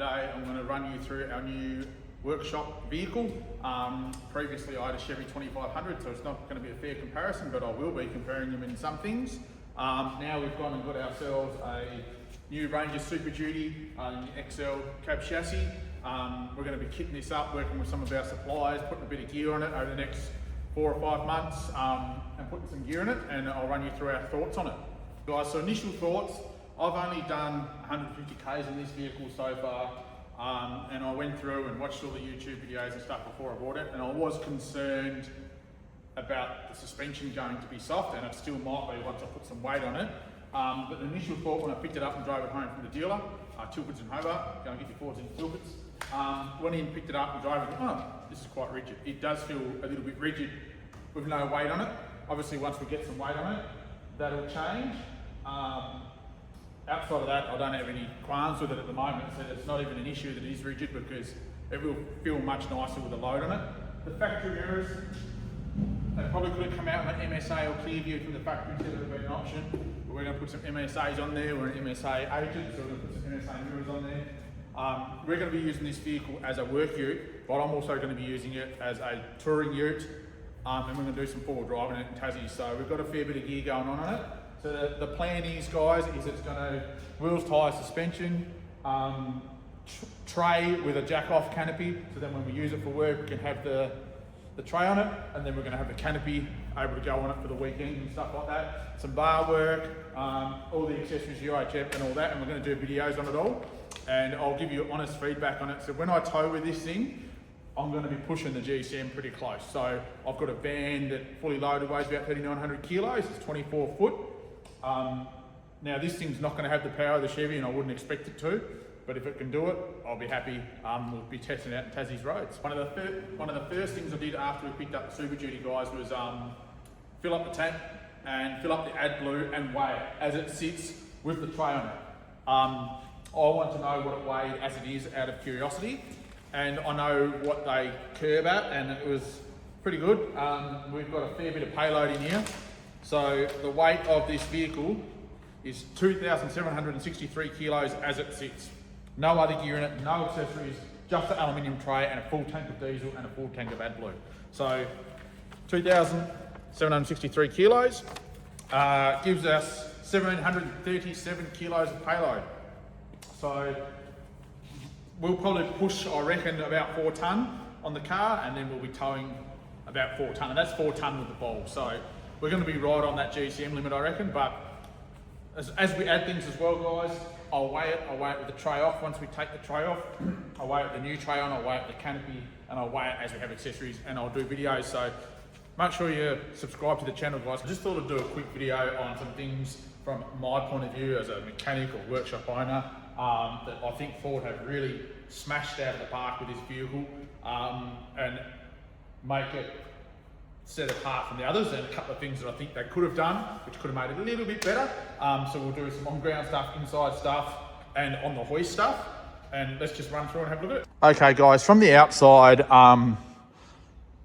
Today I'm going to run you through our new workshop vehicle. Previously I had a Chevy 2500, so it's not going to be a fair comparison, but I will be comparing them in some things. Now we've gone and got ourselves a new Ranger Super Duty XL cab chassis. We're going to be kitting this up, working with some of our suppliers, putting a bit of gear on it over the next 4 or 5 months, and putting some gear in it, and I'll run you through our thoughts on it. Guys, so initial thoughts, I've only done 150 Ks in this vehicle so far, and I went through and watched all the YouTube videos and stuff before I bought it, and I was concerned about the suspension going to be soft, and it still might be once I put some weight on it. But the initial thought when I picked it up and drove it home from the dealer, Tilfords and Hobart, go and get your Fords in Tilfords, went in, picked it up and drove it, oh, this is quite rigid. It does feel a little bit rigid with no weight on it. Obviously once we get some weight on it, that'll change. Outside of that, I don't have any qualms with it at the moment, so it's not even an issue that it is rigid because it will feel much nicer with a load on it. The factory mirrors, they probably could have come out with an MSA or clear view from the factory instead of being an option, but we're going to put some MSAs on there. We're an MSA agent, so we're going to put some MSA mirrors on there. We're going to be using this vehicle as a work ute, but I'm also going to be using it as a touring ute, and we're going to do some forward driving it in Tassie, so we've got a fair bit of gear going on it. So the plan is, guys, is it's going to wheels, tyres, suspension, tray with a jack-off canopy, so then when we use it for work we can have the tray on it, and then we're going to have the canopy able to go on it for the weekend and stuff like that. Some bar work, all the accessories, UHF and all that, and we're going to do videos on it all, and I'll give you honest feedback on it. So when I tow with this thing, I'm going to be pushing the GCM pretty close. So I've got a van that fully loaded weighs about 3,900 kilos, it's 24 foot. Now this thing's not going to have the power of the Chevy, and I wouldn't expect it to, but if it can do it, I'll be happy. We'll be testing it out in Tassie's roads. One of the first things I did after we picked up the Super Duty, guys, was fill up the tank and fill up the AdBlue and weigh it as it sits with the tray on it. I want to know what it weighed as it is out of curiosity, and I know what they curb at, and it was pretty good. We've got a fair bit of payload in here. So the weight of this vehicle is 2,763 kilos as it sits. No other gear in it, no accessories, just an aluminium tray and a full tank of diesel and a full tank of AdBlue. So 2,763 kilos gives us 1,737 kilos of payload. So we'll probably push, I reckon, about 4 tonne on the car, and then we'll be towing about 4 tonne, and that's 4 tonne with the bulb. So we're going to be right on that GCM limit, I reckon, but as we add things as well, guys, I'll weigh it with the tray off. Once we take the tray off, I'll weigh it with the new tray on, I'll weigh it with the canopy, and I'll weigh it as we have accessories, and I'll do videos. So make sure you subscribe to the channel, guys. I just thought I'd do a quick video on some things from my point of view as a mechanic or workshop owner that I think Ford have really smashed out of the park with this vehicle, and make it set apart from the others, and a couple of things that I think they could have done, which could have made it a little bit better. So we'll do some on-ground stuff, inside stuff, and on the hoist stuff, and let's just run through and have a look at it. Okay, guys, from the outside,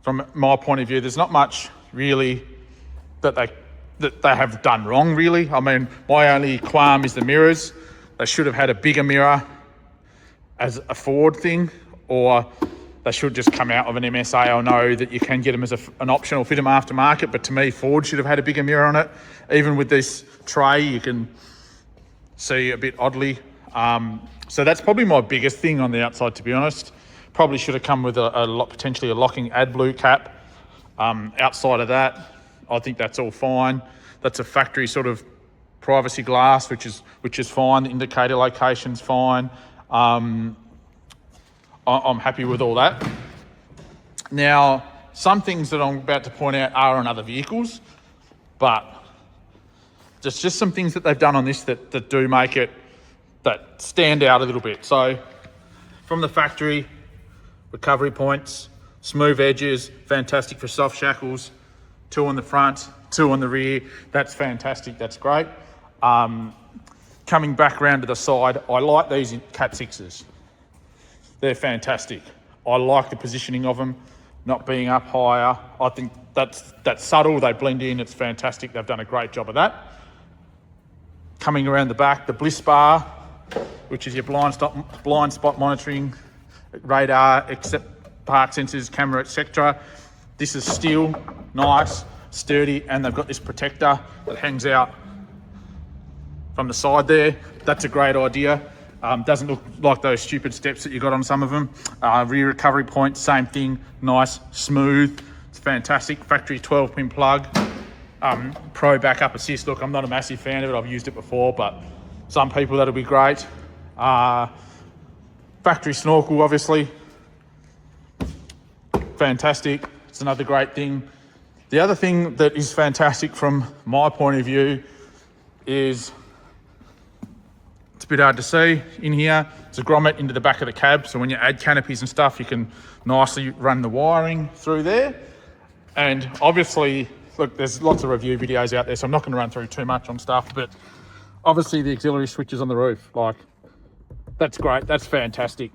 from my point of view, there's not much really that they have done wrong, really. I mean, my only qualm is the mirrors. They should have had a bigger mirror as a Ford thing, or they should just come out of an MSA. I know that you can get them as an option or fit them aftermarket, but to me, Ford should have had a bigger mirror on it. Even with this tray, you can see a bit oddly. So that's probably my biggest thing on the outside, to be honest. Probably should have come with potentially a locking AdBlue cap. Outside of that, I think that's all fine. That's a factory sort of privacy glass, which is fine. The indicator location's fine. I'm happy with all that. Now, some things that I'm about to point out are on other vehicles, but there's just some things that they've done on this that do make it, that stand out a little bit. So from the factory, recovery points, smooth edges, fantastic for soft shackles, 2 on the front, 2 on the rear. That's fantastic, that's great. Coming back around to the side, I like these in Cat 6s. They're fantastic. I like the positioning of them, not being up higher. I think that's subtle, they blend in, it's fantastic. They've done a great job of that. Coming around the back, the bliss bar, which is your blind spot monitoring, radar, except park sensors, camera, etc. This is steel, nice, sturdy, and they've got this protector that hangs out from the side there. That's a great idea. Doesn't look like those stupid steps that you got on some of them. Rear recovery point, same thing, nice, smooth. It's fantastic. Factory 12-pin plug. Pro backup assist. Look, I'm not a massive fan of it. I've used it before, but some people that'll be great. Factory snorkel, obviously. Fantastic. It's another great thing. The other thing that is fantastic from my point of view is, it's a bit hard to see in here, it's a grommet into the back of the cab, so when you add canopies and stuff, you can nicely run the wiring through there. And obviously, look, there's lots of review videos out there, so I'm not going to run through too much on stuff, but obviously the auxiliary switches on the roof, like, that's great, that's fantastic.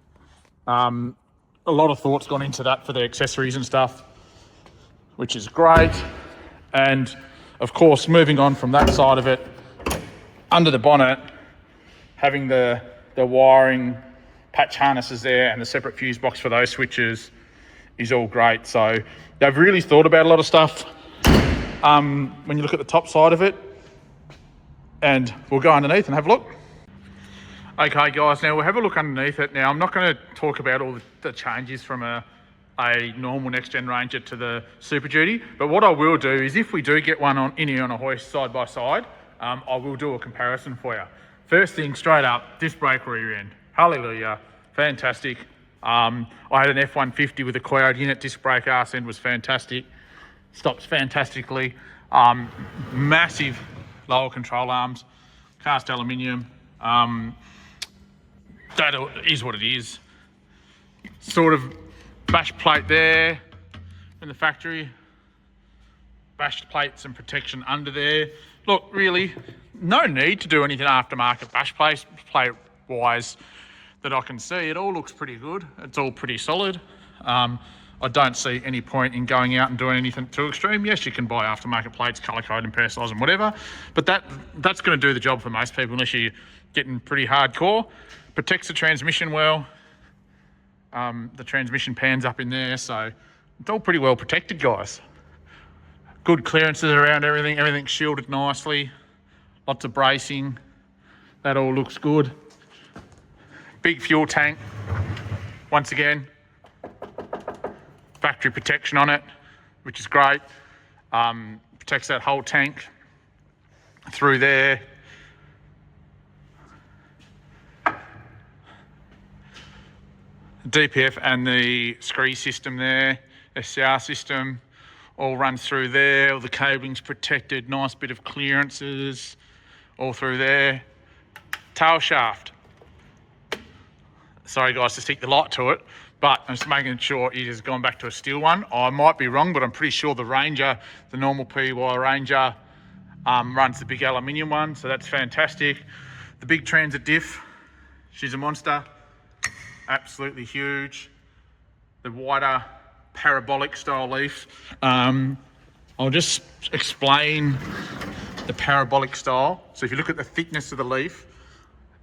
A lot of thought's gone into that for the accessories and stuff, which is great. And of course, moving on from that side of it, under the bonnet, having the wiring patch harnesses there and the separate fuse box for those switches is all great. So they've really thought about a lot of stuff when you look at the top side of it. And we'll go underneath and have a look. Okay guys, now we'll have a look underneath it. Now I'm not going to talk about all the changes from a normal next gen Ranger to the Super Duty, but what I will do is, if we do get one in here on a hoist side by side, I will do a comparison for you. First thing, straight up, disc brake rear end. Hallelujah, fantastic. I had an F-150 with a coiled unit. Disc brake arse end was fantastic. Stops fantastically. Massive lower control arms, cast aluminium. That is what it is. Sort of bash plate there in the factory. Bash plates and protection under there. Look, really, no need to do anything aftermarket bash plate wise that I can see. It all looks pretty good. It's all pretty solid. I don't see any point in going out and doing anything too extreme. Yes, you can buy aftermarket plates, colour code and personalise and whatever, but that's going to do the job for most people unless you're getting pretty hardcore. Protects the transmission well. The transmission pan's up in there, so it's all pretty well protected, guys. Good clearances around everything. Everything's shielded nicely. Lots of bracing. That all looks good. Big fuel tank. Once again, factory protection on it, which is great. Protects that whole tank through there. DPF and the scree system there, SCR system, all runs through there. All the cabling's protected, nice bit of clearances all through there. Tail shaft. Sorry guys to stick the light to it, but I'm just making sure it has gone back to a steel one. I might be wrong, but I'm pretty sure the Ranger, the normal PY Ranger, runs the big aluminium one, so that's fantastic. The big Transit diff, she's a monster. Absolutely huge. The wider parabolic style leaf. I'll just explain the parabolic style. So if you look at the thickness of the leaf,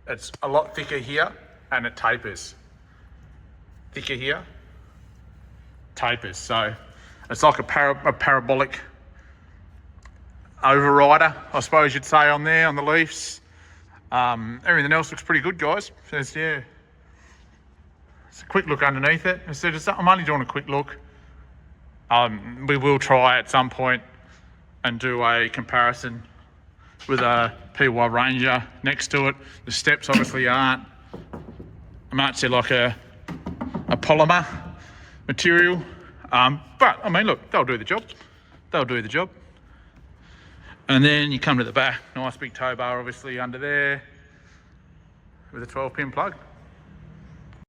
it's a lot thicker here and it tapers. Thicker here, tapers. So it's like a parabolic overrider, I suppose you'd say, on there, on the leaves. Everything else looks pretty good, guys. So yeah. It's a quick look underneath it. I'm only doing a quick look. We will try at some point and do a comparison with a PY Ranger next to it. The steps obviously aren't, I might say, like a polymer material. But I mean, look, they'll do the job. They'll do the job. And then you come to the back, nice big tow bar obviously under there with a 12-pin plug.